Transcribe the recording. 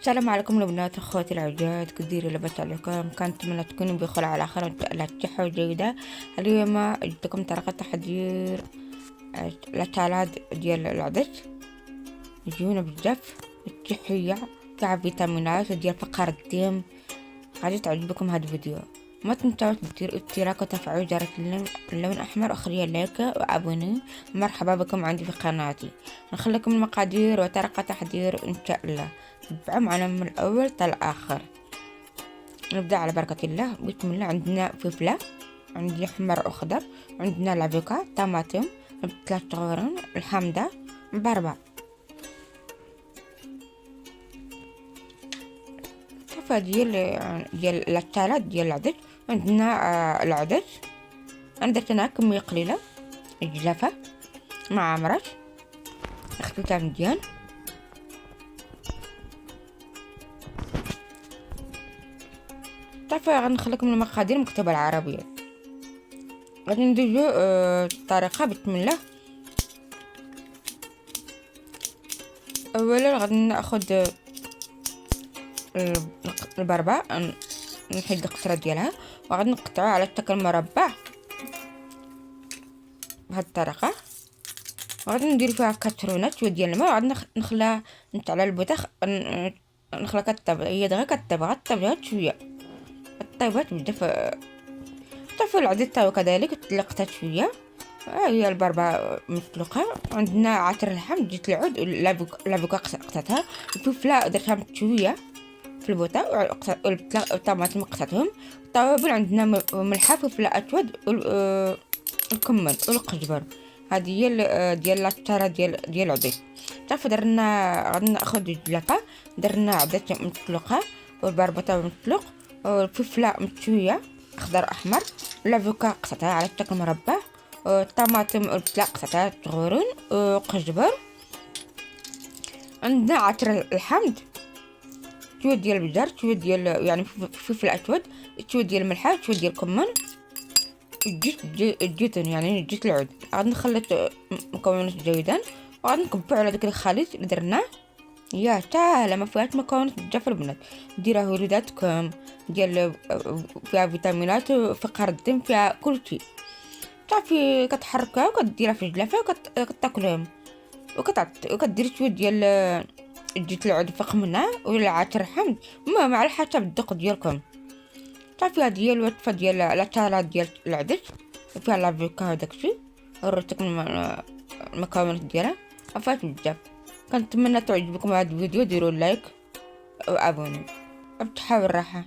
السلام عليكم البنات اخواتي العزاز، كثير لبت عليكم. كانت اتمنى تكونوا بخير على خير وعلى صحة جيدة. اليوم جبتكم طريقة تحضير الأكلات ديال العدس. زيونة بزاف، صحية، فيها فيتامينات ديال فقر الدم. غادي تعجبكم هذا الفيديو. ما تنساوش ديروا اشتراك وتفعيل جرس اللون الأحمر وخليه لايك وأبوني. مرحبا بكم عندي في قناتي. نخليكم المقادير وطريقة تحضير إن شاء الله. تبعوا معنا من الأول حتى الآخر. نبدأ على بركة الله. بسم الله. عندنا فلفلة، عندي أحمر وأخضر، عندنا لافيكا، طماطم، 3 غورن، الحامضة، بربة. صفة ديال الأكلات ديال العدس. عندنا العدس، عندك هنا كمية قليلة، الجلافة مع مرش، اختلطها مزيان. تعرفوا غنخليكم المقادير مكتوبة العربية. غادي نديرو الطريقة بسم الله. اولا غادي ناخد البربة، نحيد القشرة ديالها وغادي نقطعوها على شكل مربع بهاد الطريقة. وغادي ندير فيها كترونة شويه ديال الماء وغادي نخليها على البوتاخ، نخليها كطيب. هي دغيا كطيب، غطيبها شويه، طيبات بزاف. طفوا العدس تاعو كذلك تلقتها شويه. هي البربة مسلوقة. عندنا عطر اللحم، جيت العود، لافيكا قطعتها، الفلفلة درتها مشوية في البوطة، والطماطم قطعتهم. التوابل عندنا ملحة، فلفل اسود، الكمون والقزبر. هذه هي ديال العطارة ديال العدس. صافي درنا. غادي ناخذ الجلافة، درنا عدس مسلوقة والبربطة مسلوق والفلفلة مشوية اخضر احمر، لافيكا قطعتها على شكل مربع، الطماطم والبصلة قطعتها صغيرين، وقزبر. عندنا عطر الحامض، شويه ديال البزار، شويه ديال يعني فلفل اسود، شويه ديال الملح، شويه ديال الكمون، الزيتون يعني زيت العود. غادي نخلط مكونات جيدا وغادي نكبو على داك الخليط اللي درناه. يا ساهله، ما فيهاش مكونات بزاف البنات. ديروها وليداتكم، ديال فيها فيتامينات، فقر الدم، فيها كل شيء. صافي كتحركها وكديرها في الجلافه وكتاكلهم. وكدير شويه ديال زيت العود فوق منها ولا عطر الحمض، المهم على حسب الذوق ديالكم. صافي هذه هي الوصفه ديال الأكلات ديال العدس. فيها لافيكا وداكشي. وريتكم المكونات ديالها، عفات بزاف. كنتمنى تعجبكم هذا الفيديو. ديروا لايك وابوني. بصحة والراحه.